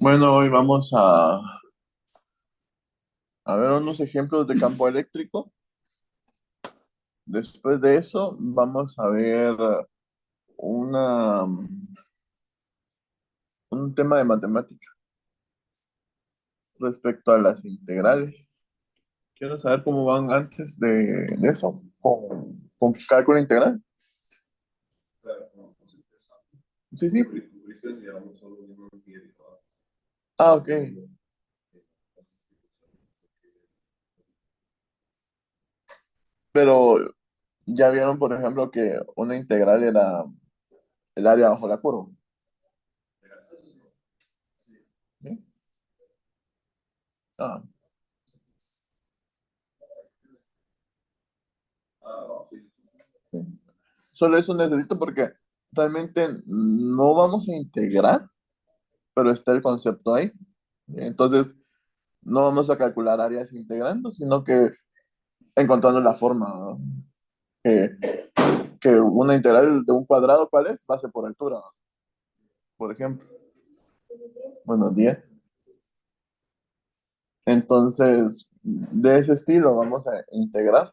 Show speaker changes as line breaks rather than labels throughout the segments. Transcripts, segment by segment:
Bueno, hoy vamos a ver unos ejemplos de campo eléctrico. Después de eso, vamos a ver una, un tema de matemática respecto a las integrales. Quiero saber cómo van antes de eso, con cálculo integral. Sí, sí. Ah, ok. Pero ya vieron, por ejemplo, que una integral era el área bajo la curva. ¿Sí? Ah, sí. Solo eso necesito porque realmente no vamos a integrar, pero está el concepto ahí. Entonces, no vamos a calcular áreas integrando, sino que encontrando la forma, ¿no? que, que una integral de un cuadrado, ¿cuál es? Base por altura, por ejemplo. Buenos días. Entonces, de ese estilo vamos a integrar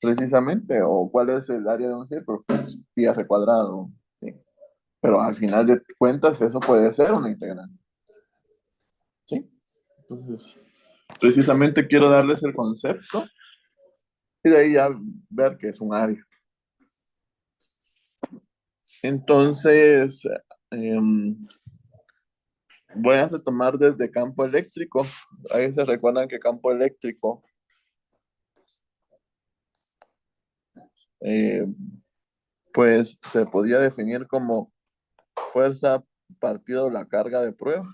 precisamente, o cuál es el área de un círculo, pues pi r cuadrado, ¿sí? Pero al final de cuentas, eso puede ser una integral, ¿sí? Entonces, precisamente quiero darles el concepto y de ahí ya ver qué es un área. Entonces, em, voy a retomar desde campo eléctrico. Ahí se recuerdan que campo eléctrico, eh, pues se podía definir como fuerza partido la carga de prueba,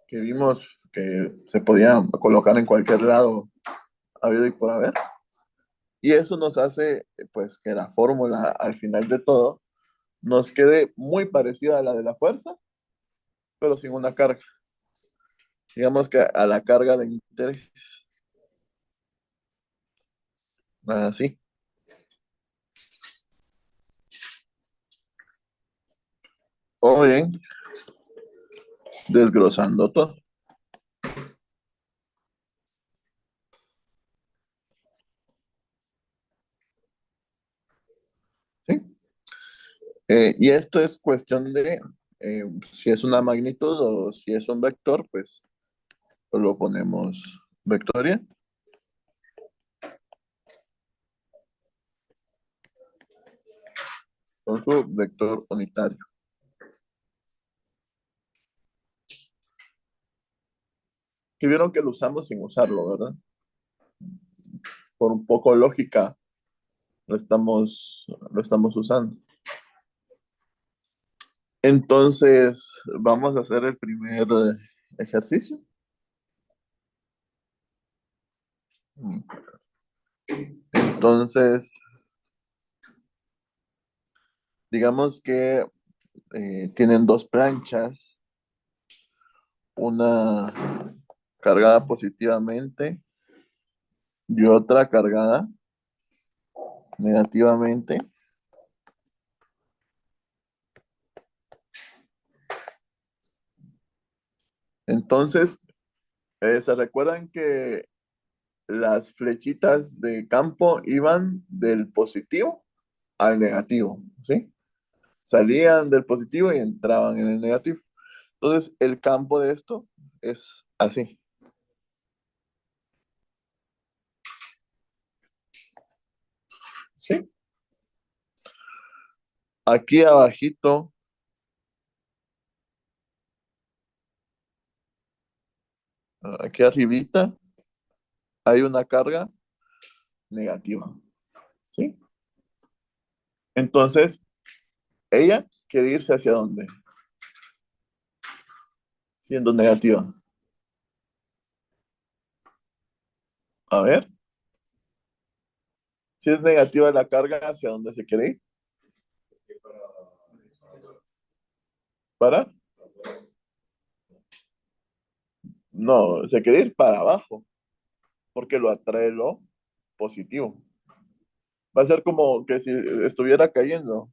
que vimos que se podía colocar en cualquier lado habido y por haber. Y eso nos hace, pues, que la fórmula al final de todo nos quede muy parecida a la de la fuerza, pero sin una carga. Digamos que a la carga de interés. Así. O bien, desglosando todo. ¿Sí? Y esto es cuestión de si es una magnitud o si es un vector, pues lo ponemos vectorial con su vector unitario. Que vieron que lo usamos sin usarlo, ¿verdad? Por un poco lógica lo estamos usando. Entonces, vamos a hacer el primer ejercicio. Entonces, digamos que tienen dos planchas, una cargada positivamente y otra cargada negativamente. Entonces, ¿se recuerdan que las flechitas de campo iban del positivo al negativo? ¿Sí? Salían del positivo y entraban en el negativo. Entonces, el campo de esto es así. ¿Sí? Aquí abajito, aquí arribita, hay una carga negativa. ¿Sí? Entonces, ella quiere irse hacia dónde, siendo negativa. A ver, si es negativa la carga, ¿hacia dónde se quiere ir? ¿Para? No, se quiere ir para abajo, porque lo atrae lo positivo. Va a ser como que si estuviera cayendo.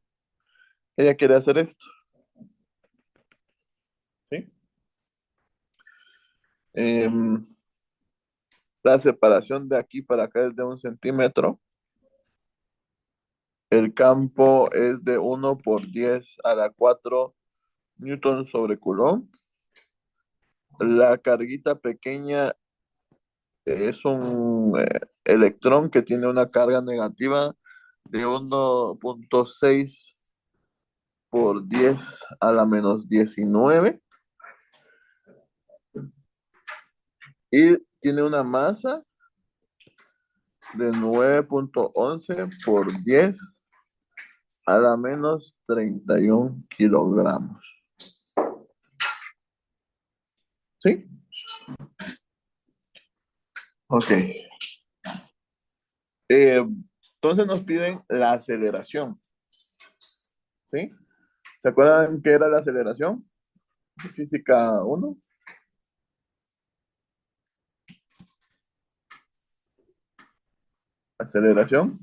Ella quiere hacer esto. ¿sí? Em, la separación de aquí para acá es de 1 centímetro. El campo es de 1 por 10 a la 4 newton sobre coulomb. La carguita pequeña es un electrón que tiene una carga negativa de 1.6 por 10 a la-19 y tiene una masa de 9.11 por 10 a la-31 kilogramos. ¿Sí? Ok. Entonces nos piden la aceleración. ¿Sí? ¿Se acuerdan qué era la aceleración? Física 1. Aceleración,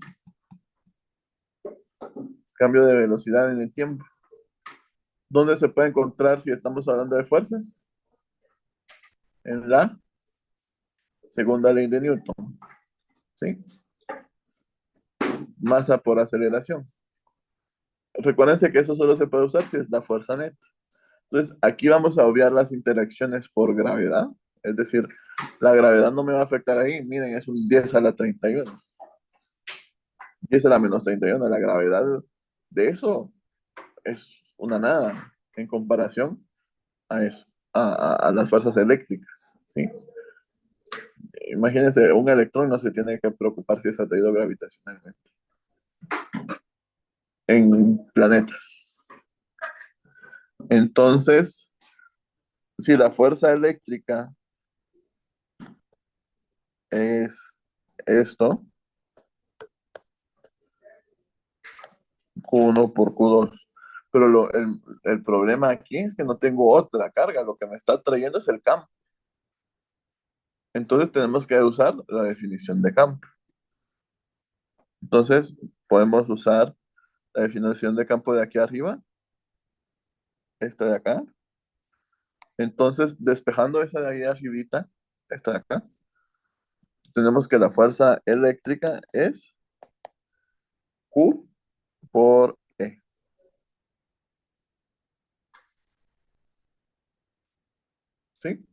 cambio de velocidad en el tiempo. ¿Dónde se puede encontrar si estamos hablando de fuerzas? En la segunda ley de Newton. ¿Sí? Masa por aceleración. Recuérdense que eso solo se puede usar si es la fuerza neta. Entonces, aquí vamos a obviar las interacciones por gravedad. Es decir, la gravedad no me va a afectar ahí. Miren, es un 10 a la 31. 10 a la-31. La gravedad de eso es una nada en comparación a eso, a las fuerzas eléctricas. ¿Sí? Imagínense, un electrón no se tiene que preocupar si es atraído gravitacionalmente en planetas. Entonces, si la fuerza eléctrica es esto, Q1 por Q2. Pero el problema aquí es que no tengo otra carga, lo que me está trayendo es el campo. Entonces tenemos que usar la definición de campo. Entonces podemos usar la definición de campo de aquí arriba, esta de acá. Entonces, despejando esa de ahí arribita, esta de acá, tenemos que la fuerza eléctrica es Q por E. ¿Sí?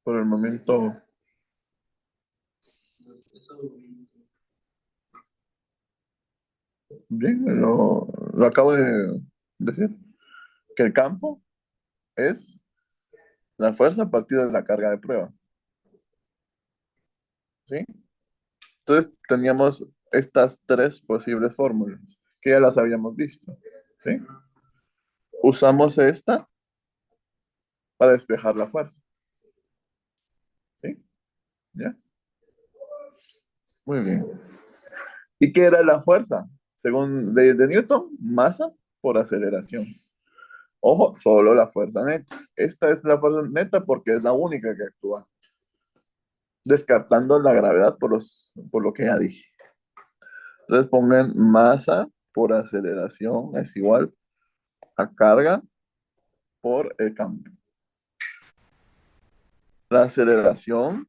Por el momento, bien, lo acabo de decir. Que el campo es la fuerza partida de la carga de prueba. ¿Sí? Entonces teníamos estas tres posibles fórmulas que ya las habíamos visto. ¿Sí? Usamos esta para despejar la fuerza. ¿Sí? ¿Ya? Muy bien. ¿Y qué era la fuerza? Según leyes de Newton, masa por aceleración. Ojo, solo la fuerza neta. Esta es la fuerza neta porque es la única que actúa, descartando la gravedad por lo que ya dije. Entonces pongan masa por aceleración es igual a carga por el campo. La aceleración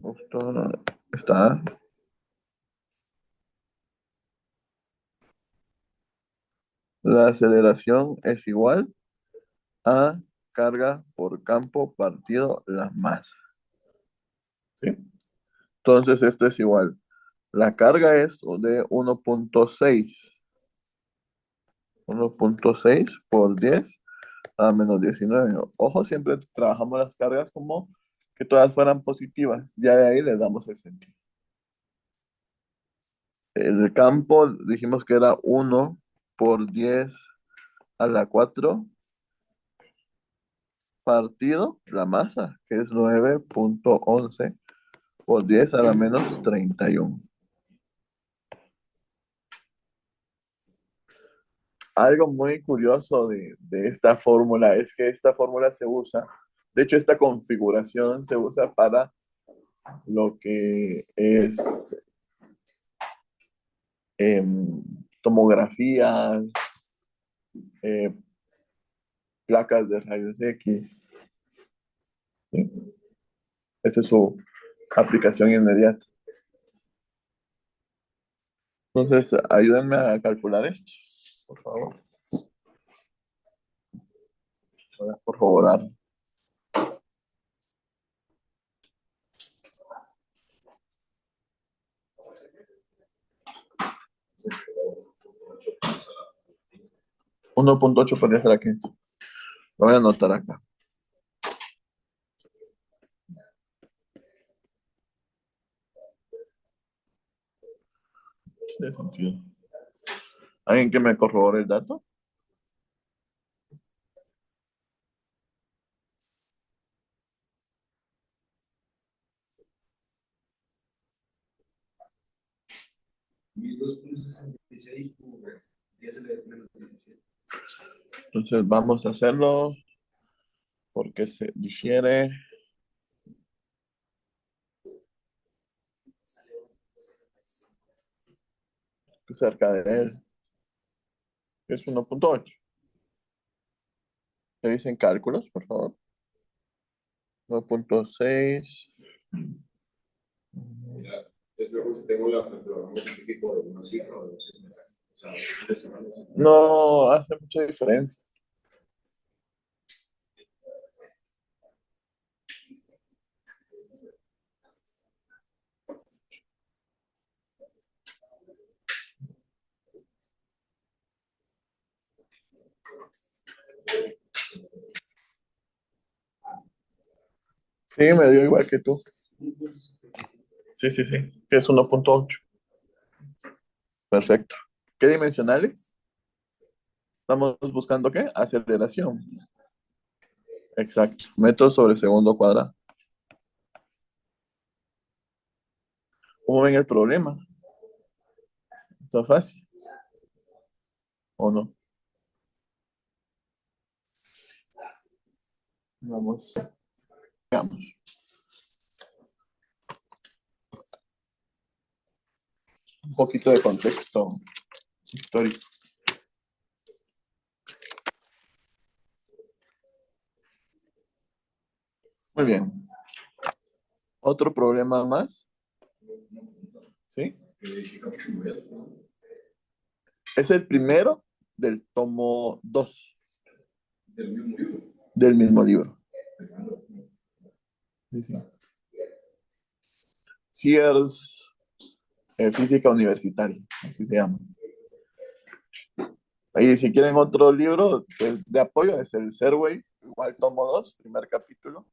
esto está, la aceleración es igual a carga por campo partido la masa. ¿Sí? Entonces esto es igual. La carga es de 1.6 por 10 a -19. Ojo, siempre trabajamos las cargas como que todas fueran positivas. Ya de ahí le damos el sentido. El campo dijimos que era 1 por 10 a la 4 partido la masa, que es 9.11 por 10 a la-31. Algo muy curioso de esta fórmula es que esta fórmula se usa, de hecho esta configuración se usa para lo que es tomografías, eh, placas de rayos X. ¿Sí? Esa es su aplicación inmediata. Entonces, ayúdenme a calcular esto, por favor. Voy a corroborar. Uno punto ocho podría ser aquí. Lo voy a anotar acá. Tiene sentido. ¿Alguien que me corrobore el dato? Entonces vamos a hacerlo porque se difiere cerca de él. Es 1.8. ¿Qué dicen cálculos, por favor? 1.6. No hace mucha diferencia. Sí, me dio igual que tú. Sí, sí, sí. Es 1.8. Perfecto. ¿Qué dimensionales? Estamos buscando qué? Aceleración. Exacto. Metros sobre segundo cuadrado. ¿Cómo ven el problema? ¿Está fácil o no? Vamos, veamos. Un poquito de contexto histórico. Muy bien. Otro problema más. ¿Sí? Es el primero del tomo 2 del mismo libro. Sí, sí. Sears, Física Universitaria, así se llama. Y si quieren otro libro pues, de apoyo, es el Serway, igual tomo 2 primer capítulo,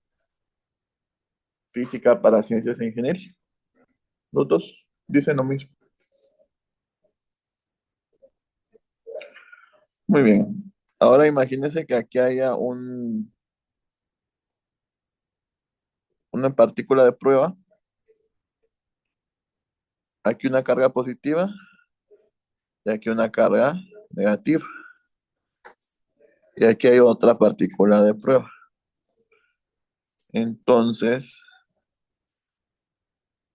Física para Ciencias e Ingeniería. Los dos dicen lo mismo. Muy bien. Ahora imagínense que aquí haya una partícula de prueba, aquí una carga positiva y aquí una carga negativa. Y aquí hay otra partícula de prueba. Entonces,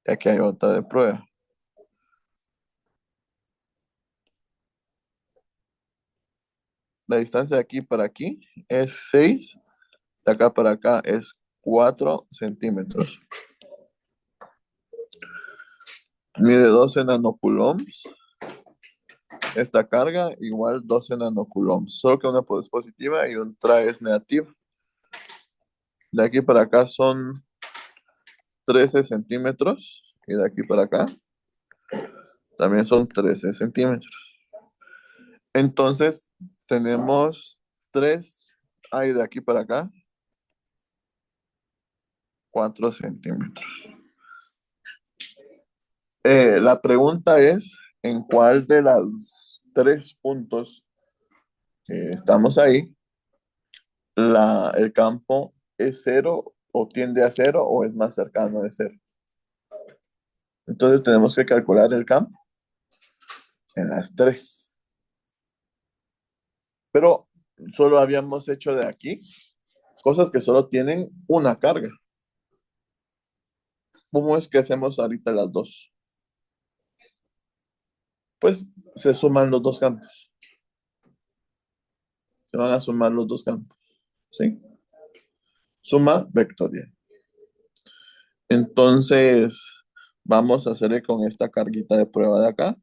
aquí hay otra de prueba. La distancia de aquí para aquí es 6, de acá para acá es 4 centímetros. Mide 12 nanocoulombs. Esta carga igual 12 nanocoulombs, solo que una es positiva y otra es negativa. De aquí para acá son 13 centímetros y de aquí para acá también son 13 centímetros. Entonces tenemos 3, ahí de aquí para acá, 4 centímetros. La pregunta es, ¿en cuál de los 3 puntos que estamos ahí, el campo es cero o tiende a cero o es más cercano de cero? Entonces tenemos que calcular el campo en las 3. Pero solo habíamos hecho de aquí cosas que solo tienen una carga. ¿Cómo es que hacemos ahorita las dos? Pues se suman los dos campos. Se van a sumar los dos campos. ¿Sí? Suma vectorial. Entonces, vamos a hacerle con esta carguita de prueba de acá.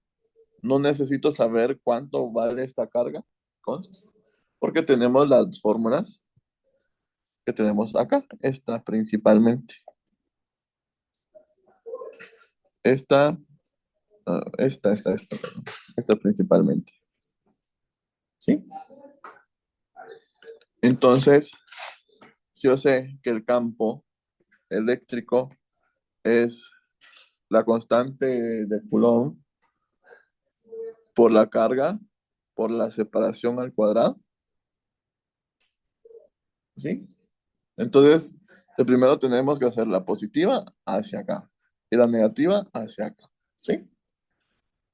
No necesito saber cuánto vale esta carga, porque tenemos las fórmulas que tenemos acá. Esta principalmente. Esta, esta principalmente. ¿Sí? Entonces, si yo sé que el campo eléctrico es la constante de Coulomb por la carga, por la separación al cuadrado, ¿sí? Entonces, de primero tenemos que hacer la positiva hacia acá y la negativa hacia acá, ¿sí?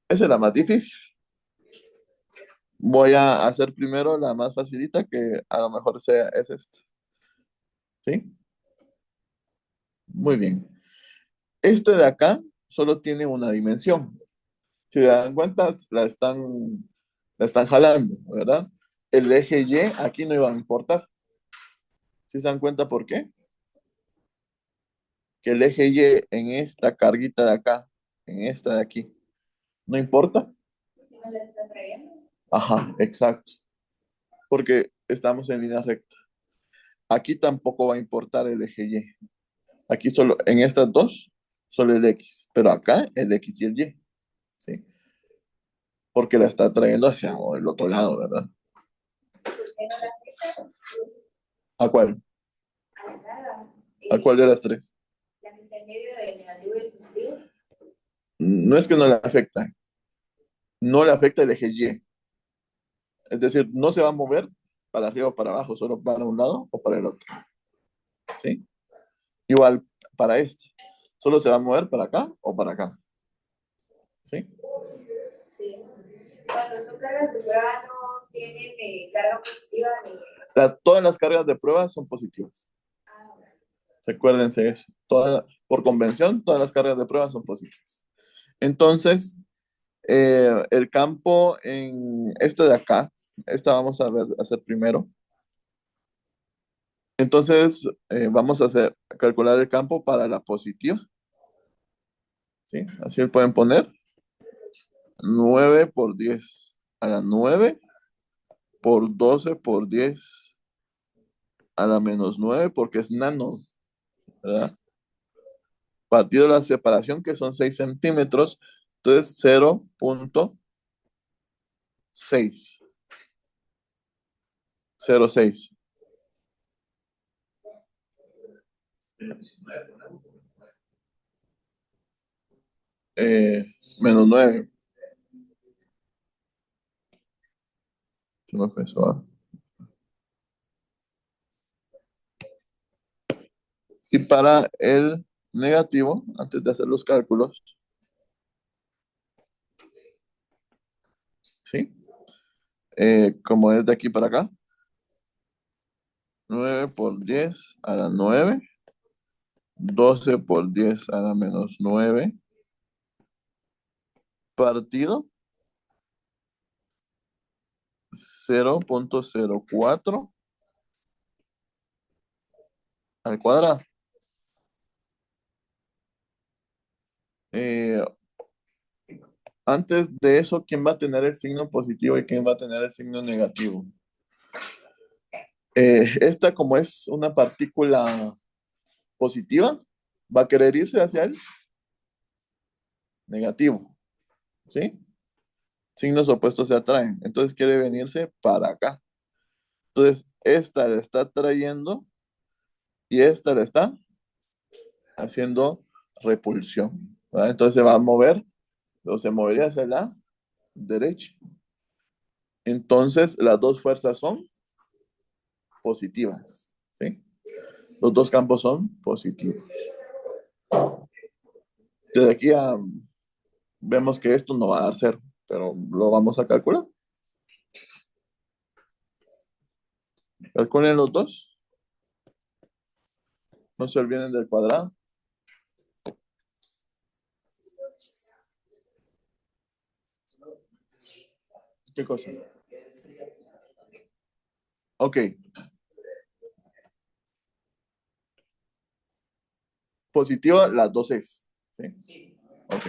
Esa es la más difícil. Voy a hacer primero la más facilita, que a lo mejor sea, es esta, ¿sí? Muy bien. Este de acá solo tiene una dimensión. Si se dan cuenta, la están jalando, ¿verdad? El eje Y aquí no iba a importar. ¿Sí se dan cuenta por qué? Que el eje Y en esta carguita de acá, en esta de aquí, no importa.
No le está trayendo.
Ajá, exacto. Porque estamos en línea recta. Aquí tampoco va a importar el eje Y. Aquí solo, en estas dos, solo el X. Pero acá el X y el Y. ¿Sí? Porque la está trayendo hacia el otro lado, ¿verdad?
¿Por qué no la afecta?
¿A cuál?
A la carga.
¿A cuál de las tres?
La que está en medio del negativo y el positivo.
No es que no le afecta. No le afecta el eje Y. Es decir, no se va a mover para arriba o para abajo, solo para un lado o para el otro. ¿Sí? Igual para este. Solo se va a mover para acá o para acá. ¿Sí?
Sí. Cuando son cargas de prueba no tienen carga positiva ni...
Todas las cargas de prueba son positivas.
Ah, bueno.
Recuérdense eso. Por convención, todas las cargas de prueba son positivas. Entonces, el campo en este de acá, esta vamos a hacer primero. Entonces, vamos a calcular el campo para la positiva. ¿Sí? Así lo pueden poner. 9 por 10 a la 9 por 12 por 10 a la menos 9 porque es nano, ¿verdad? Partido de la separación que son 6 centímetros, entonces 0.6. 0.6. Menos 9. Se me fue eso, ¿ah? Y para el negativo, antes de hacer los cálculos, ¿sí? Como es de aquí para acá, 9 por 10 a la 9, 12 por 10 a la menos 9, partido 0.04 al cuadrado. Eh, Antes de eso, ¿quién va a tener el signo positivo y quién va a tener el signo negativo? Esta, como es una partícula positiva, va a querer irse hacia el negativo, ¿sí? Signos opuestos se atraen, entonces quiere venirse para acá. Entonces, esta le está trayendo y esta le está haciendo repulsión, ¿verdad? Entonces se va a mover, o se movería hacia la derecha. Entonces, las dos fuerzas son positivas, ¿sí? Los dos campos son positivos. Desde aquí vemos que esto no va a dar cero, pero lo vamos a calcular. Calculen los dos. No se olviden del cuadrado. ¿Qué cosa? Ok. Positivo, las dos es. ¿Sí? Ok.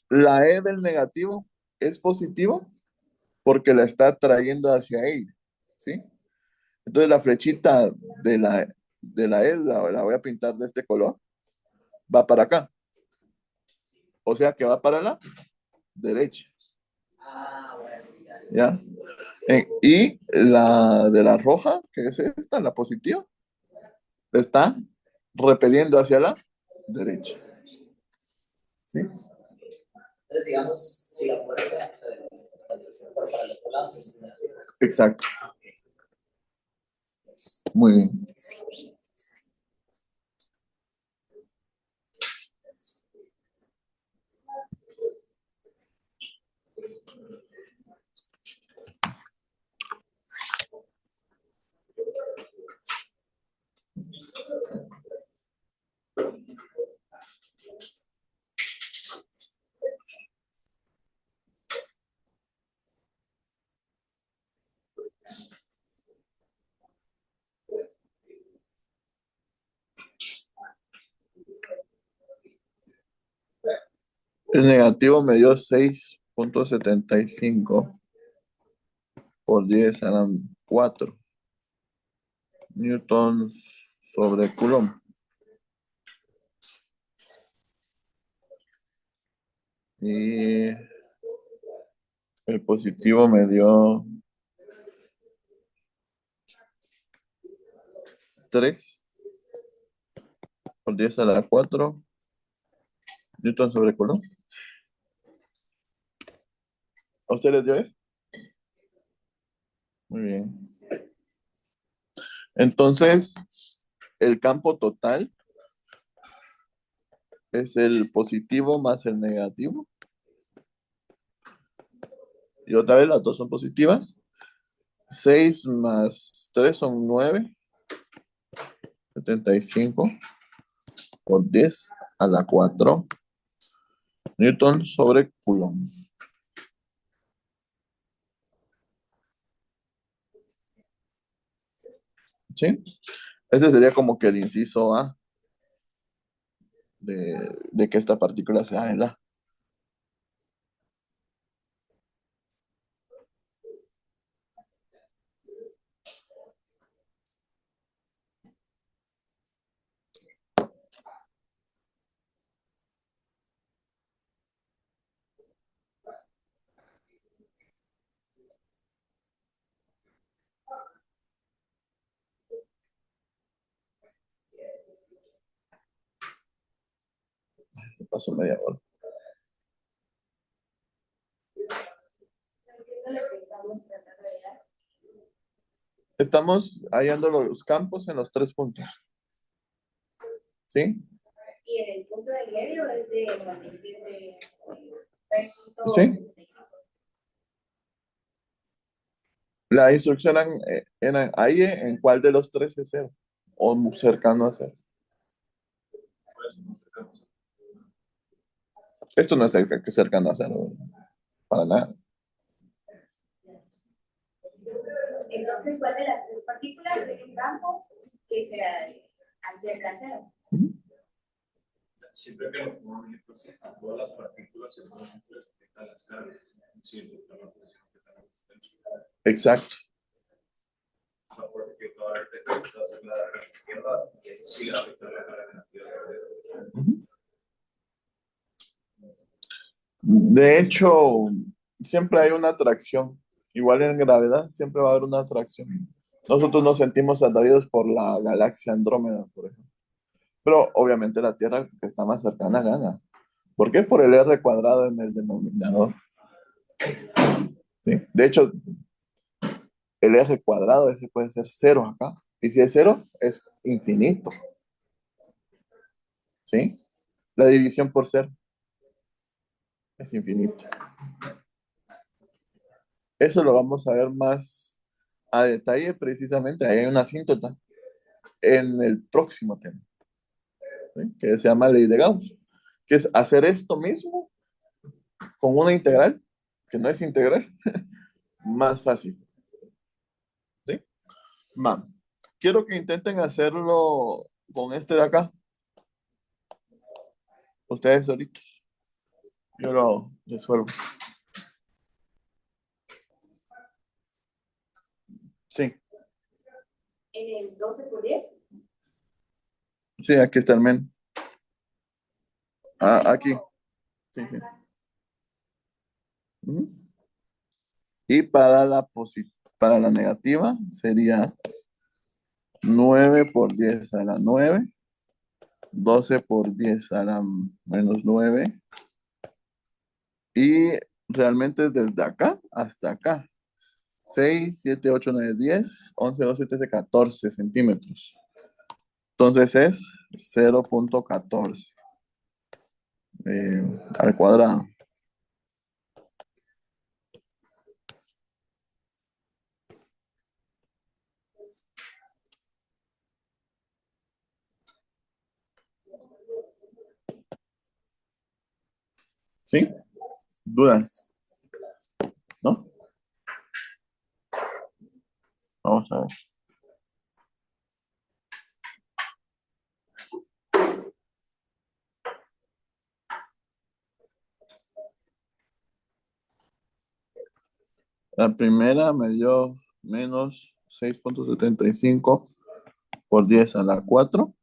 La E del negativo es positivo porque la está trayendo hacia ella. ¿Sí? Entonces la flechita de la E la voy a pintar de este color. Va para acá. O sea que va para la derecha. ¿Ya? Y la de la roja, que es esta, la positiva, está repeliendo hacia la derecha. ¿Sí? Entonces, digamos, si la fuerza, o sea, la atracción fuera para el otro lado, pues exacto. Muy bien. El negativo me dio 6,75 por 10 a la 4 newtons sobre coulomb. Y el positivo me dio 3 por 10 a la 4 newtons sobre coulomb. ¿A usted les dio eso? Muy bien. Entonces, el campo total es el positivo más el negativo. Y otra vez las dos son positivas. 6 más 3 son 9. 75 por 10 a la 4 newton sobre coulomb. ¿Sí? Ese sería como que el inciso A de que esta partícula sea el A. Me pasó media hora.
No entiendo lo que estamos tratando de dar.
Estamos hallando los campos en los 3 puntos. ¿Sí?
Y en el punto del medio es de 97, 3.75.
¿Sí? La instrucción era ahí en cuál de los 3 es 0 o cercano a 0. Esto no es cercano a 0 para nada.
Entonces, ¿cuál de las tres partículas tiene un campo que se acerca a cero?
Siempre que nos ponemos en así, todas las partículas se ponen respecto a las cargas, siempre están la posición que están en potencia.
Exacto.
No porque toda la tendencia es la izquierda y eso sí afecta la carga negativa.
De hecho, siempre hay una atracción. Igual en gravedad, siempre va a haber una atracción. Nosotros nos sentimos atraídos por la galaxia Andrómeda, por ejemplo. Pero obviamente la Tierra que está más cercana gana. ¿Por qué? Por el R cuadrado en el denominador. ¿Sí? De hecho, el R cuadrado ese puede ser 0 acá. Y si es 0, es infinito. ¿Sí? La división por 0 es infinito. Eso lo vamos a ver más a detalle precisamente. Ahí hay una asíntota en el próximo tema, ¿sí? Que se llama ley de Gauss, que es hacer esto mismo con una integral, que no es integral, más fácil. ¿Sí? Va. Quiero que intenten hacerlo con este de acá. Ustedes solitos. Yo lo resuelvo. Sí,
En el 12 por 10.
sí, aquí está el men. Ah, aquí. Sí, sí. Ujú. Y para la negativa sería 9 por 10 a la 9, 12 por 10 a la -9. Y realmente desde acá hasta acá. 6, 7, 8, 9, 10, 11, 12, 13, 14 centímetros. Entonces es 0,14 al cuadrado. ¿Sí? ¿Dudas? ¿No? Vamos a ver. La primera me dio menos 6,75 por 10 a la 4.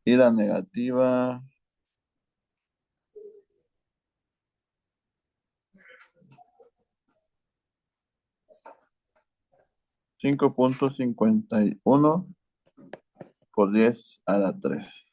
Y la negativa 5,51 por 10 a la 3.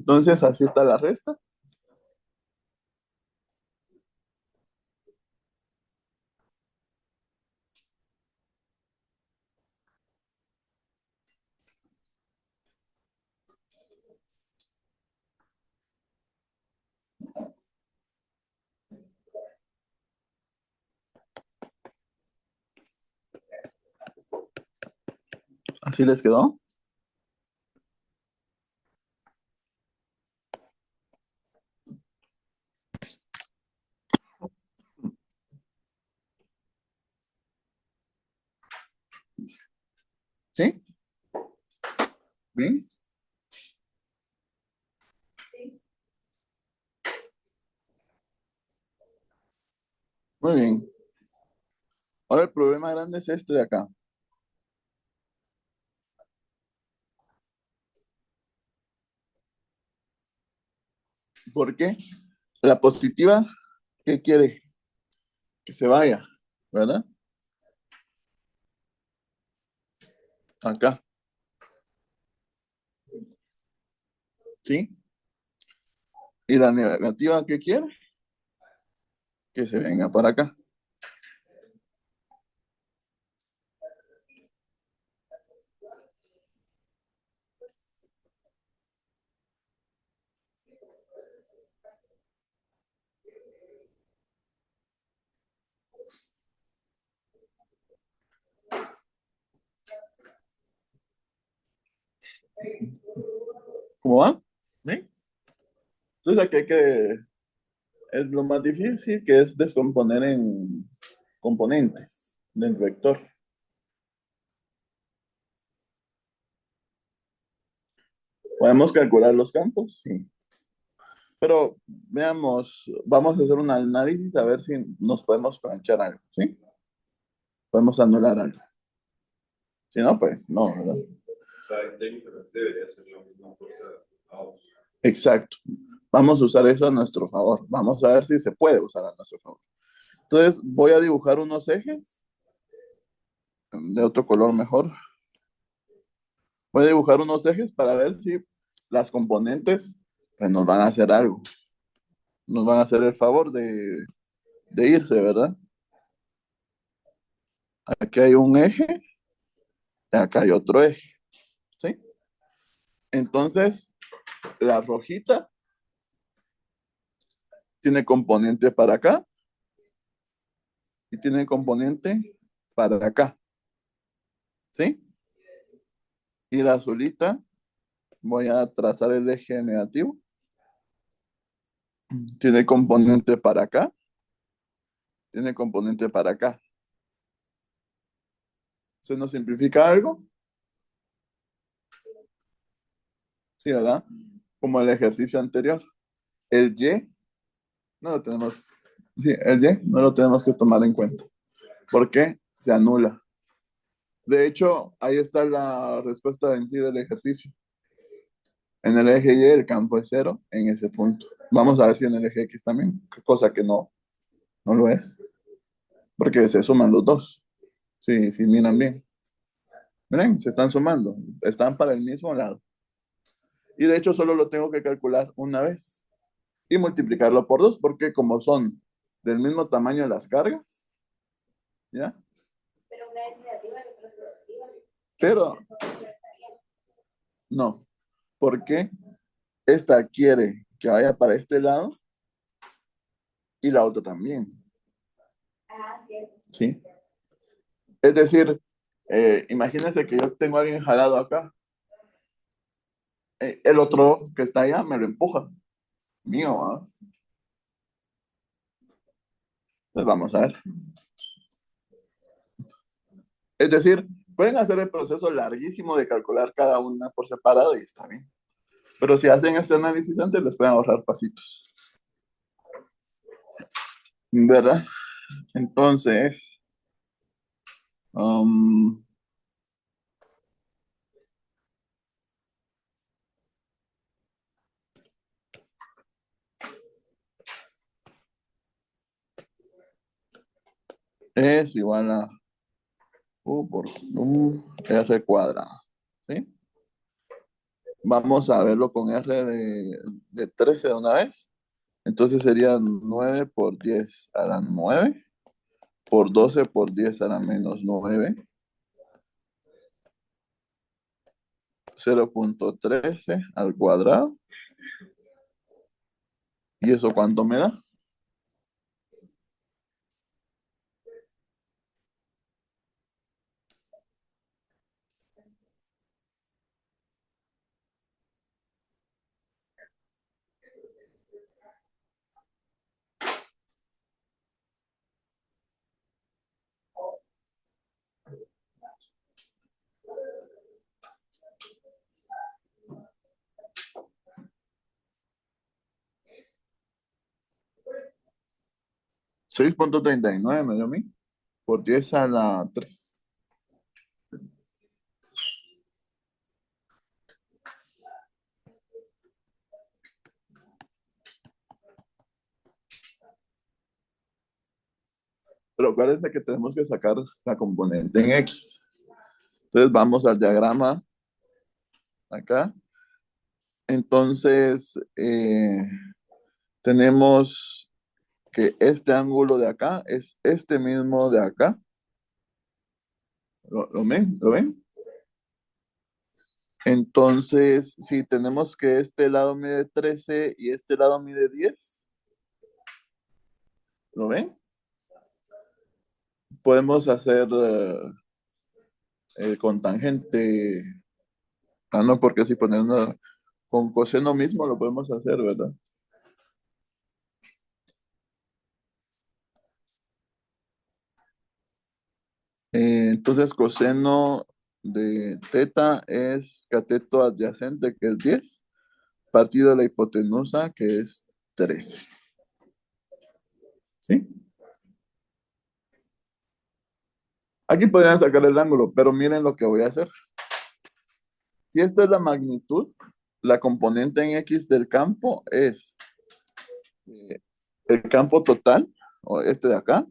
Entonces así está la resta. Así les quedó. ¿Sí? ¿Bien?
Sí.
Muy bien. Ahora el problema grande es este de acá. ¿Por qué? La positiva, ¿qué quiere? Que se vaya, ¿verdad? Acá, ¿sí? Y la negativa, ¿qué quiere? Que se venga para acá. ¿Cómo va? ¿Sí? Entonces aquí hay que, es lo más difícil, que es descomponer en componentes del vector. ¿Podemos calcular los campos? Sí. Pero veamos, vamos a hacer un análisis a ver si nos podemos planchar algo, ¿sí? Podemos anular algo. Si no, pues no, ¿verdad?
O sea, técnicamente debería ser la misma fuerza de lados.
Exacto. Vamos a usar eso a nuestro favor. Vamos a ver si se puede usar a nuestro favor. Entonces voy a dibujar unos ejes de otro color mejor. Voy a dibujar unos ejes para ver si las componentes pues, nos van a hacer algo. nos van a hacer el favor de irse, ¿verdad? Aquí hay un eje, y acá hay otro eje, ¿sí? Entonces, la rojita tiene componente para acá y tiene componente para acá, ¿sí? Y la azulita, voy a trazar el eje negativo, tiene componente para acá, tiene componente para acá. ¿Se nos simplifica algo? Sí, ¿verdad? Como el ejercicio anterior. El Y no lo tenemos, sí, el Y no lo tenemos que tomar en cuenta. ¿Por qué? Se anula. De hecho, ahí está la respuesta en sí del ejercicio. En el eje Y el campo es cero en ese punto. Vamos a ver si en el eje X también, cosa que no lo es, porque se suman los dos. Sí, sí, miran bien. Miren, se están sumando, están para el mismo lado. Y de hecho solo lo tengo que calcular una vez y multiplicarlo por dos, porque como son del mismo tamaño las cargas, ¿ya?
Pero una es negativa y otra es positiva.
Pero no, porque esta quiere que vaya para este lado y la otra también,
Ah, cierto.
¿sí? Es decir, imagínense que yo tengo a alguien jalado acá, el otro que está allá me lo empuja, mío, ¿ah? Pues vamos a ver. Es decir, pueden hacer el proceso larguísimo de calcular cada una por separado y está bien. Pero si hacen este análisis antes, les pueden ahorrar pasitos. ¿Verdad? Entonces, um, es igual a U por U R cuadrado. ¿Sí? Vamos a verlo con R de 13 de una vez. Entonces sería 9 por 10 a la 9, por 12 por 10 a la menos 9, 0,13 al cuadrado. ¿Y eso cuánto me da? 6,39 me dio a mí, por 10 a la 3. Pero acuérdense que tenemos que sacar la componente en X. Entonces vamos al diagrama acá. Entonces tenemos que este ángulo de acá es este mismo de acá. ¿Lo ven? ¿Lo ven? Entonces, si tenemos que este lado mide 13 y este lado mide 10, ¿lo ven? Podemos hacer con tangente, no, porque si ponemos con coseno mismo lo podemos hacer, ¿verdad? Entonces, coseno de teta es cateto adyacente, que es 10, partido de la hipotenusa, que es 13. ¿Sí? Aquí podrían sacar el ángulo, pero miren lo que voy a hacer. Si esta es la magnitud, la componente en X del campo es eh, el campo total, o este de acá,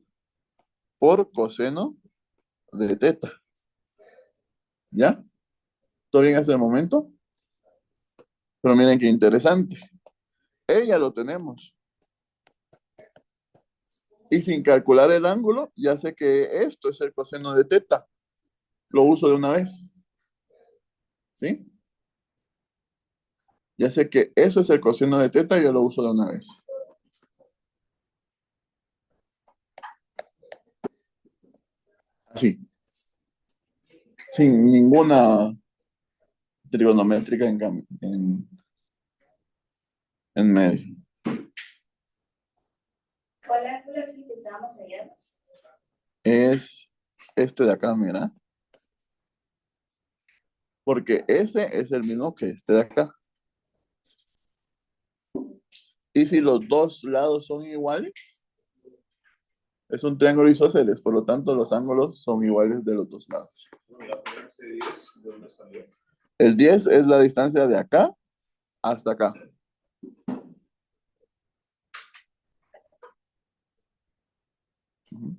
por coseno de teta. ¿Ya? ¿Todo bien hasta el momento? Pero miren qué interesante. Ya lo tenemos. Y sin calcular el ángulo, ya sé que esto es el coseno de teta. Lo uso de una vez. ¿Sí? Ya sé que eso es el coseno de teta, yo lo uso de una vez. Así, sin ninguna trigonométrica en medio.
¿Cuál ángulo es el que estábamos hallando?
Es este de acá, mira. Porque ese es el mismo que este de acá. Y si los dos lados son iguales, es un triángulo isósceles, por lo tanto los ángulos son iguales de los dos lados.
La primera serie es de dónde salió.
El 10 es la distancia de acá hasta acá. Ujú.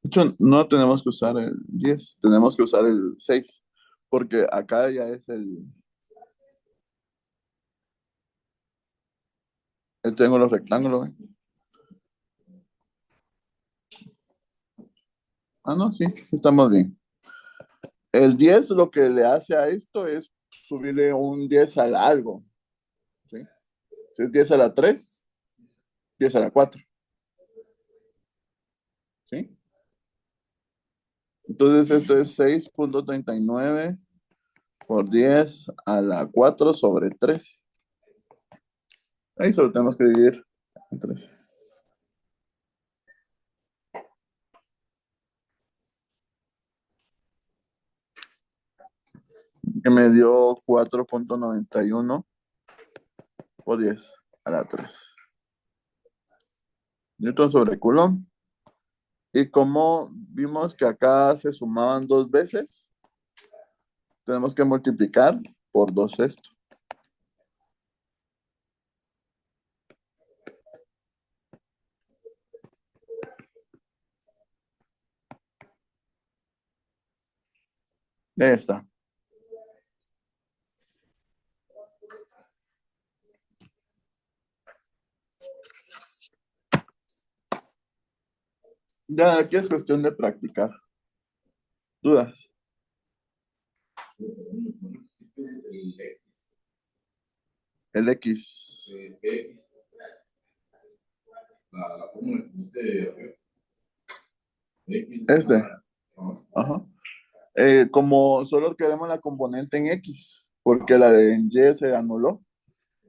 De hecho, no tenemos que usar el 10, tenemos que usar el 6, porque acá ya es el triángulo rectángulo. ¿Eh? Ah, no, sí, sí estamos bien. El 10 lo que le hace a esto es subirle un 10 al algo. ¿Sí? Si es 10 a la 3, 10 a la 4. ¿Sí? Entonces esto es 6,39 por 10 a la 4 sobre 13. Ahí solo tenemos que dividir en 13. Que me dio 4,91 por 10 a la 3. Newton sobre Coulomb. Y como vimos que acá se sumaban dos veces, tenemos que multiplicar por 2 esto. Ya está. Ya aquí es cuestión de practicar. ¿Dudas? El X.
La fórmula que pusiste,
Este. Ajá. Como solo queremos la componente en X, porque la de en Y se anuló,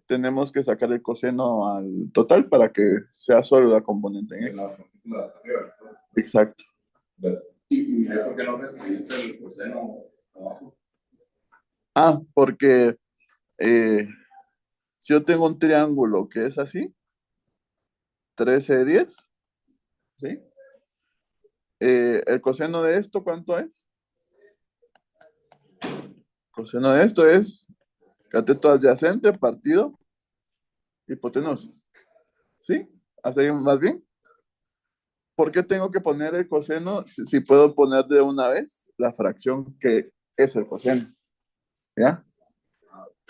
tenemos que sacar el coseno al total para que sea solo la componente en X. Exacto.
¿Y por qué no escribiste el coseno abajo?
Ah, porque eh, si yo tengo un triángulo que es así, 13, 10, ¿sí? El coseno de esto, ¿cuánto es? Coseno de esto es cateto adyacente partido hipotenusa. ¿Sí? ¿Hasta ahí más bien? ¿Por qué tengo que poner el coseno si puedo poner de una vez la fracción que es el coseno? ¿Ya?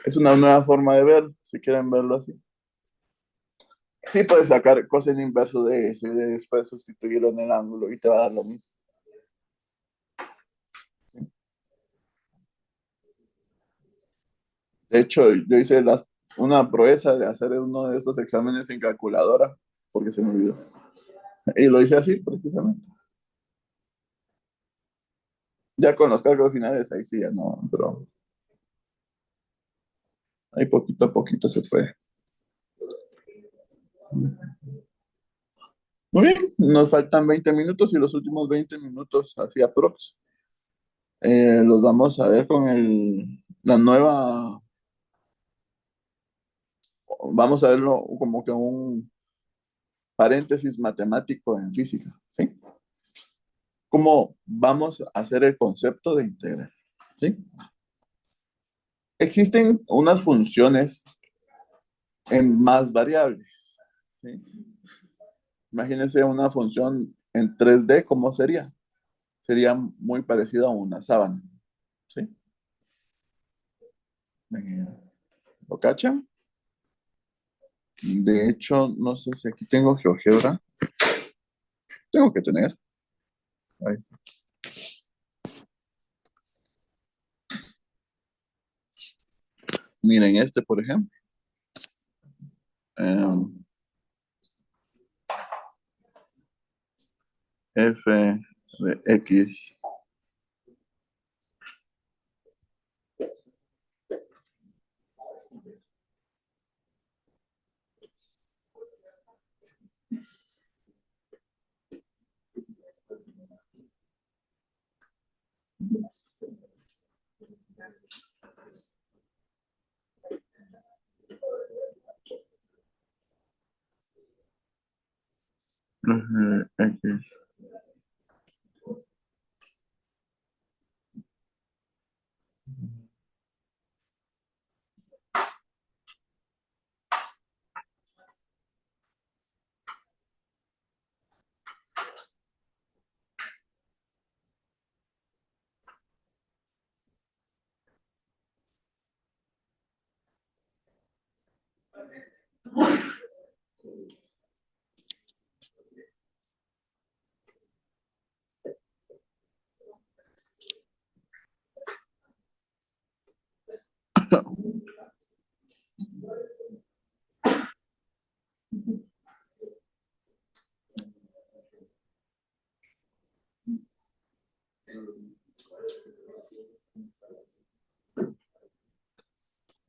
Es una nueva forma de ver, si quieren verlo así. Sí puedes sacar coseno inverso de eso y después sustituirlo en el ángulo y te va a dar lo mismo. ¿Sí? De hecho, yo hice una proeza de hacer uno de estos exámenes sin calculadora porque se me olvidó. Y lo hice así, precisamente. Ya con los cálculos finales, ahí sí ya no, pero ahí poquito a poquito se puede. Muy bien, nos faltan 20 minutos y los últimos 20 minutos hacia prox. Los vamos a ver con la nueva, vamos a verlo como que paréntesis matemático en física, ¿sí? ¿Cómo vamos a hacer el concepto de integral? ¿Sí? Existen unas funciones en más variables, ¿sí? Imagínense una función en 3D, ¿cómo sería? Sería muy parecido a una sábana, ¿sí? Eh, ¿Lo cachan? De hecho, no sé si aquí tengo GeoGebra. Tengo que tener. Ahí. Miren este, por ejemplo. Em, F de X. F de X.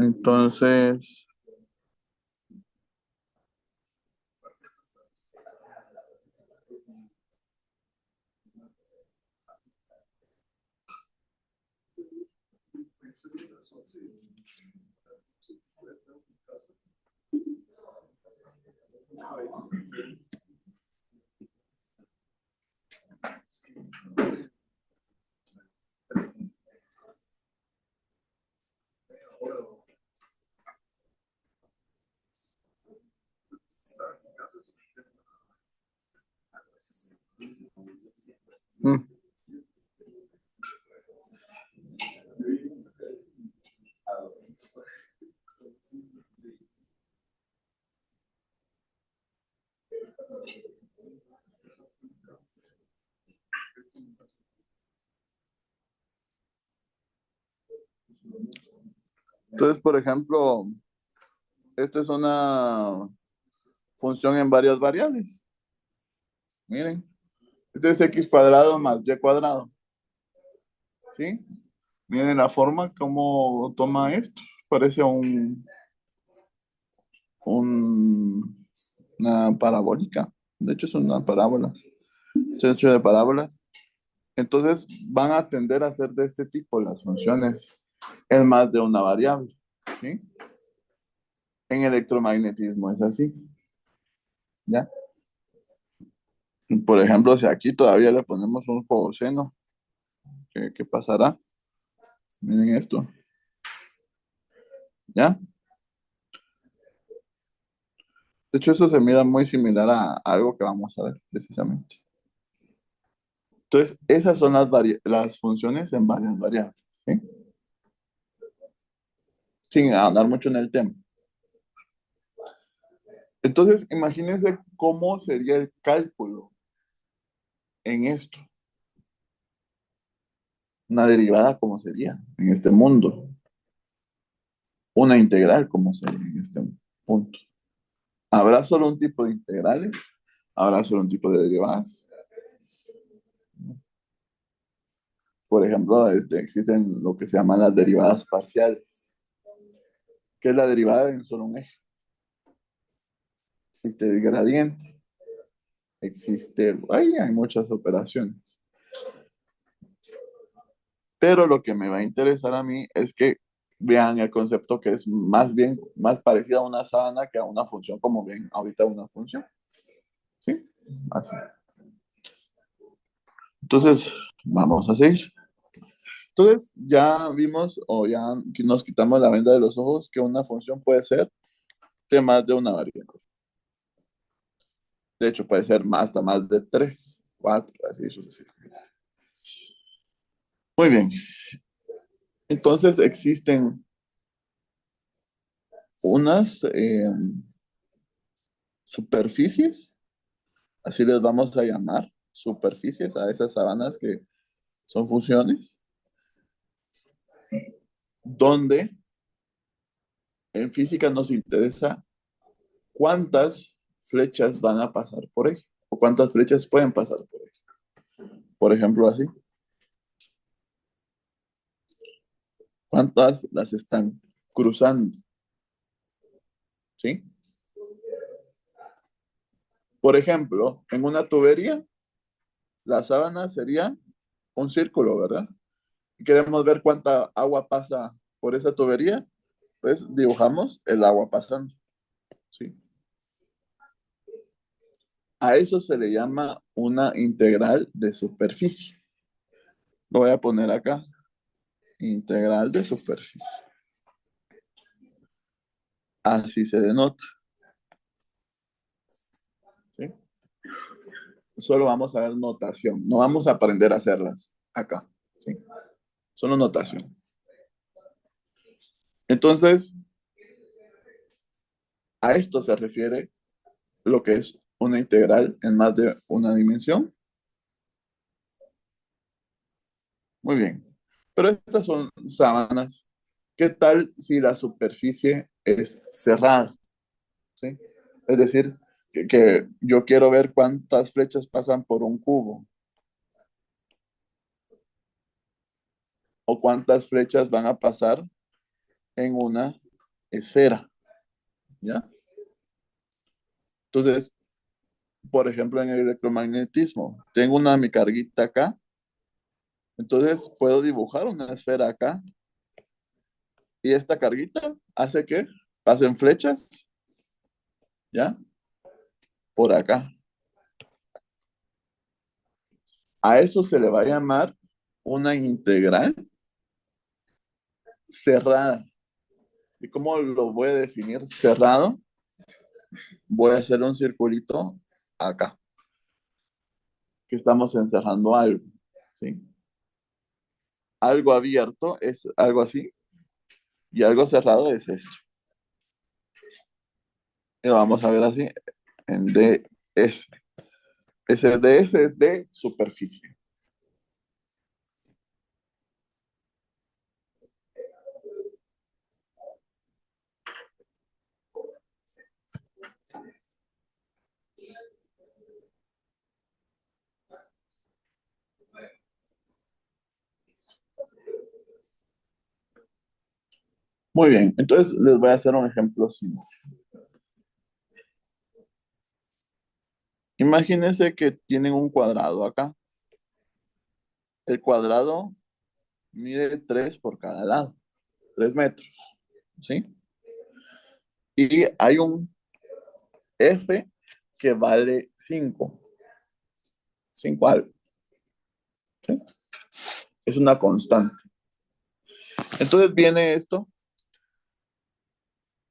Entonces, mm, entonces, por ejemplo, esta es una función en varias variables. Miren, este es X cuadrado más Y cuadrado. ¿Sí? Miren la forma como toma esto. Parece una parabólica. De hecho, es una parábola. Se ha hecho de parábolas. Entonces, van a tender a ser de este tipo las funciones en más de una variable. ¿Sí? En electromagnetismo es así. ¿Ya? Por ejemplo, si aquí todavía le ponemos un coseno, ¿qué pasará? Miren esto. ¿Ya? De hecho, eso se mira muy similar a algo que vamos a ver precisamente. Entonces, esas son las funciones en varias variables, ¿sí? Sin andar mucho en el tema. Entonces, imagínense cómo sería el cálculo en esto. Una derivada, ¿cómo sería en este mundo? Una integral, ¿cómo sería en este punto? ¿Habrá solo un tipo de integrales? ¿Habrá solo un tipo de derivadas? Por ejemplo, existen lo que se llaman las derivadas parciales, que es la derivada en solo un eje. Existe el gradiente, hay muchas operaciones. Pero lo que me va a interesar a mí es que vean el concepto que es más bien más parecido a una sábana que a una función, como ven ahorita una función. ¿Sí? Así. Entonces, vamos a seguir. Entonces, ya vimos o ya nos quitamos la venda de los ojos que una función puede ser de más de una variable. De hecho, puede ser más, hasta más de tres, cuatro, así sucesivamente. Muy bien. Entonces, existen unas superficies, así les vamos a llamar, superficies a esas sabanas que son funciones, donde en física nos interesa cuántas flechas van a pasar por eje o cuántas flechas pueden pasar por eje. Por ejemplo, así. ¿Cuántas las están cruzando? ¿Sí? Por ejemplo, en una tubería, la sábana sería un círculo, ¿verdad? Y queremos ver cuánta agua pasa por esa tubería, pues dibujamos el agua pasando. ¿Sí? A eso se le llama una integral de superficie. Lo voy a poner acá. Integral de superficie. Así se denota. ¿Sí? Solo vamos a ver notación. No vamos a aprender a hacerlas acá. ¿Sí? Solo notación. Entonces, a esto se refiere lo que es una integral en más de una dimensión. Muy bien. Pero estas son sábanas. ¿Qué tal si la superficie es cerrada? ¿Sí? Es decir, que yo quiero ver cuántas flechas pasan por un cubo o cuántas flechas van a pasar en una esfera, ¿ya? Entonces, por ejemplo, en el electromagnetismo, tengo una mi carguita acá, entonces puedo dibujar una esfera acá y esta carguita hace que pasen flechas, ¿ya? Por acá. A eso se le va a llamar una integral cerrada. ¿Y cómo lo voy a definir cerrado? Voy a hacer un circulito acá, que estamos encerrando algo, ¿sí? Algo abierto es algo así y algo cerrado es esto. Y lo vamos a ver así en DS. Ese DS es de superficie. Muy bien, entonces les voy a hacer un ejemplo simple. Imagínense que tienen un cuadrado acá. El cuadrado mide 3 por cada lado, 3 metros, ¿sí? Y hay un F que vale 5, 5 algo, ¿sí? Es una constante. Entonces viene esto.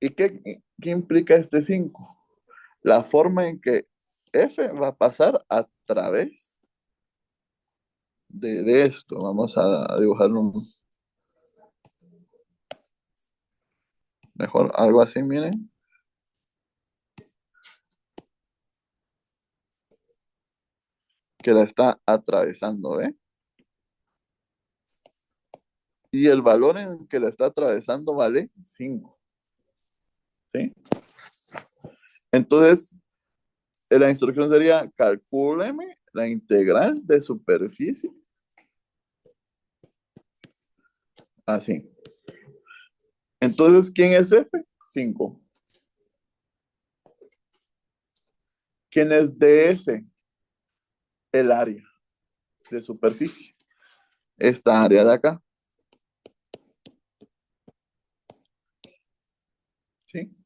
¿Y qué implica este 5? La forma en que F va a pasar a través de esto. Vamos a dibujarlo mejor, algo así, miren, que la está atravesando, ¿ve? Y el valor en que la está atravesando vale 5, ¿sí? Entonces, la instrucción sería, calcúleme la integral de superficie, así. Entonces, ¿quién es F? 5. ¿Quién es DS? El área de superficie. Esta área de acá, ¿sí?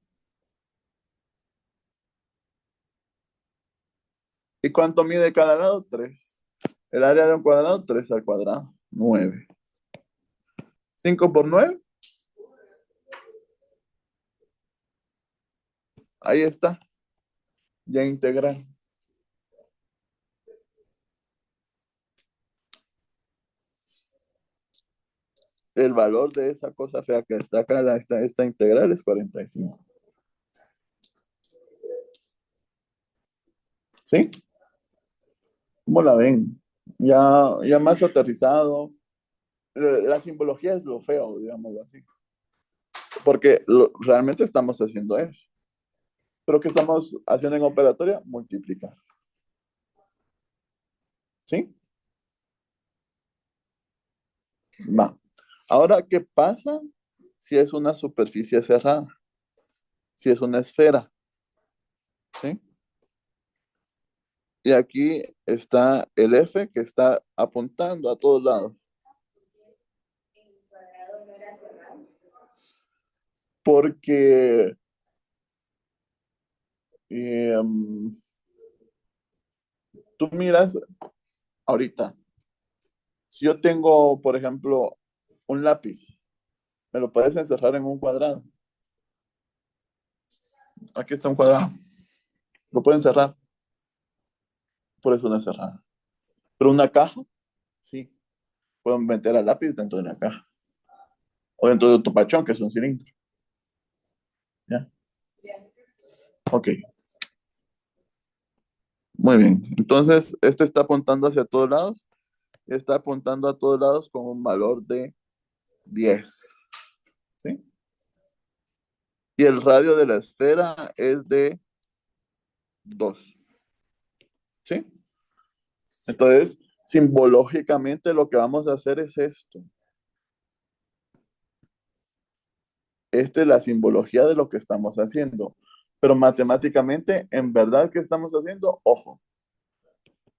¿Y cuánto mide cada lado? 3. El área de un cuadrado, 3 al cuadrado, 9. 5 por 9, ahí está, ya integral. El valor de esa cosa fea que está acá, esta integral es 45. ¿Sí? ¿Cómo la ven? Ya más aterrizado. La simbología es lo feo, digámoslo así. Porque realmente estamos haciendo eso. Pero ¿qué estamos haciendo en operatoria? Multiplicar. ¿Sí? Va. Ahora, ¿qué pasa si es una superficie cerrada? Si es una esfera. ¿Sí? Y aquí está el F que está apuntando a todos lados.
El cuadrado no era cerrado.
Porque tú miras ahorita, si yo tengo, por ejemplo, un lápiz, me lo puedes encerrar en un cuadrado. Aquí está un cuadrado. Lo pueden cerrar, por eso no es cerrada. Pero una caja, sí. Pueden meter al lápiz dentro de la caja. O dentro de tu pachón, que es un cilindro. ¿Ya? Ok. Muy bien. Entonces, este está apuntando hacia todos lados. Está apuntando a todos lados con un valor de 10. ¿Sí? Y el radio de la esfera es de 2. ¿Sí? Entonces, simbológicamente lo que vamos a hacer es esto. Esta es la simbología de lo que estamos haciendo. Pero matemáticamente, en verdad, ¿qué estamos haciendo? Ojo.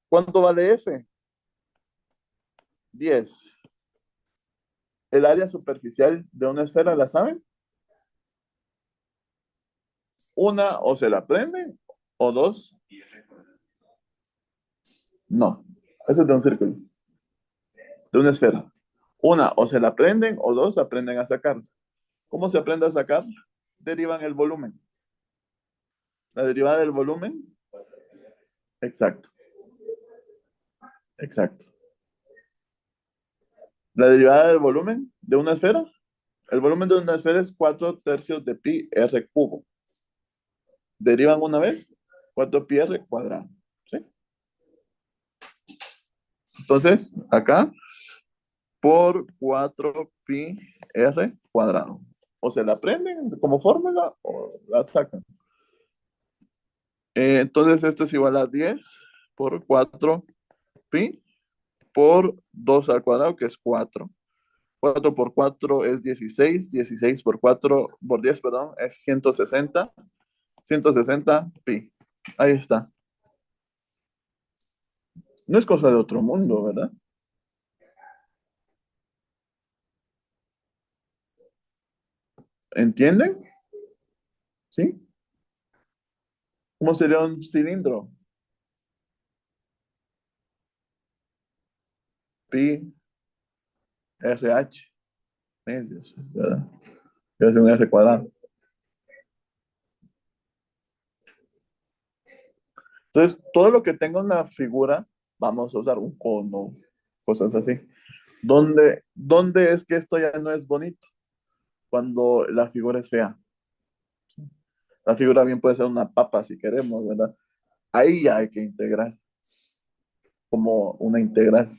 ¿Cuánto vale F? 10. ¿El área superficial de una esfera la saben? Una, o se la aprenden, o dos, no. Eso es de un círculo, de una esfera. Una, o se la aprenden, o dos, aprenden a sacar. ¿Cómo se aprende a sacar? Derivan el volumen. La derivada del volumen, exacto, exacto. La derivada del volumen de una esfera, el volumen de una esfera es 4 tercios de pi r cubo. Derivan una vez, 4 pi r cuadrado. ¿Sí? Entonces, acá, por 4 pi r cuadrado. O se la aprenden como fórmula o la sacan. Entonces, esto es igual a 10 por 4 pi por 2 al cuadrado, que es 4. 4 por 4 es 16. 16 por 4 por 10, perdón, es 160. 160 pi. Ahí está. No es cosa de otro mundo, ¿verdad? ¿Entienden? ¿Sí? ¿Cómo sería un cilindro? Pi RH medios, ¿verdad? Es un R cuadrado. Entonces, todo lo que tenga una figura, vamos a usar un cono, cosas así. ¿Dónde es que esto ya no es bonito? Cuando la figura es fea. La figura bien puede ser una papa si queremos, ¿verdad? Ahí ya hay que integrar como una integral.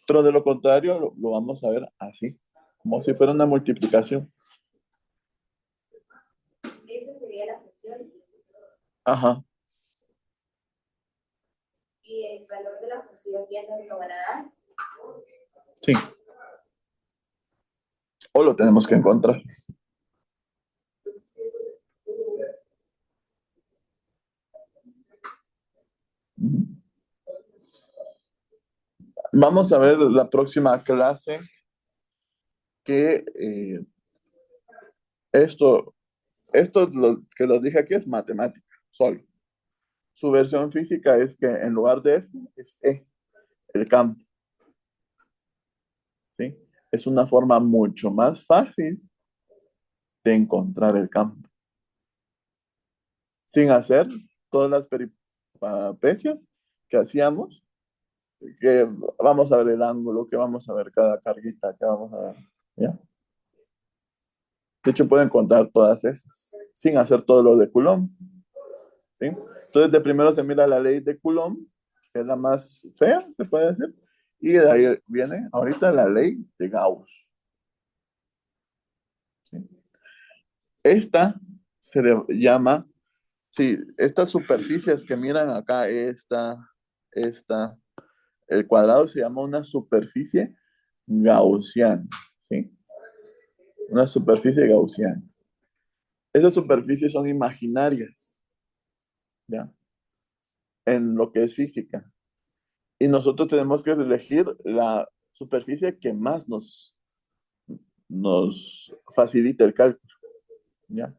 Pero de lo contrario, lo vamos a ver así, como si fuera una multiplicación.
Esa sería la función.
Ajá,
Y el valor de la función ya nos lo van a dar.
sí. O lo tenemos que encontrar. Ujú. Vamos a ver la próxima clase que esto que lo dije aquí es matemática, solo. Su versión física es que en lugar de F es E, el campo. ¿Sí? Es una forma mucho más fácil de encontrar el campo, sin hacer todas las peripecias que hacíamos, que vamos a ver el ángulo, que vamos a ver cada carguita, que vamos a ver, ¿ya? De hecho, pueden contar todas esas, sin hacer todo lo de Coulomb, ¿sí? Entonces, de primero se mira la ley de Coulomb, que es la más fea, se puede decir, y de ahí viene ahorita la ley de Gauss, ¿sí? Esta se le llama, sí, estas superficies que miran acá, esta, el cuadrado se llama una superficie gaussiana, ¿sí? Una superficie gaussiana. Esas superficies son imaginarias, ¿ya? En lo que es física. Y nosotros tenemos que elegir la superficie que más nos facilite el cálculo, ¿ya?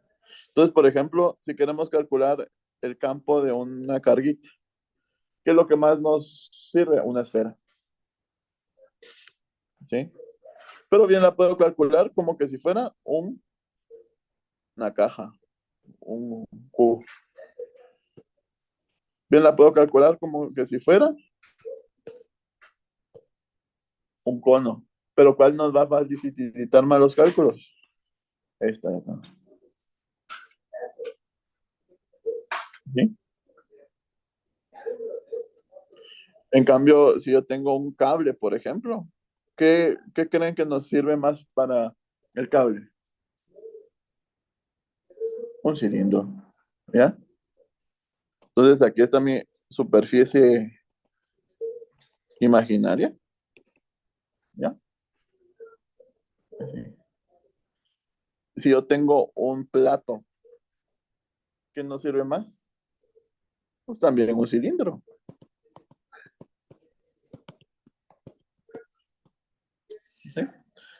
Entonces, por ejemplo, si queremos calcular el campo de una carguita, ¿qué es lo que más nos sirve? Una esfera, ¿sí? Pero bien la puedo calcular como que si fuera una caja, un cubo. Bien la puedo calcular como que si fuera un cono. Pero ¿cuál nos va a facilitar más los cálculos? Esta de acá. ¿Sí? En cambio, si yo tengo un cable, por ejemplo, ¿qué creen que nos sirve más para el cable? Un cilindro. ¿Ya? Entonces aquí está mi superficie imaginaria. ¿Ya? Así. Si yo tengo un plato, ¿qué nos sirve más? Pues también un cilindro. ¿Sí?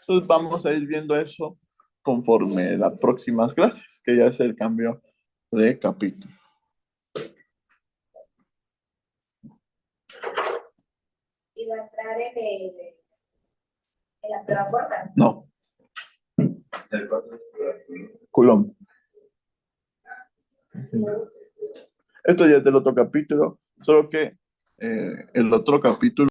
Entonces vamos a ir viendo eso conforme las próximas clases, que ya es el cambio de capítulo.
Y va a entrar en la prueba corta.
No, Coulomb. Sí. Esto ya es del otro capítulo, solo que el otro capítulo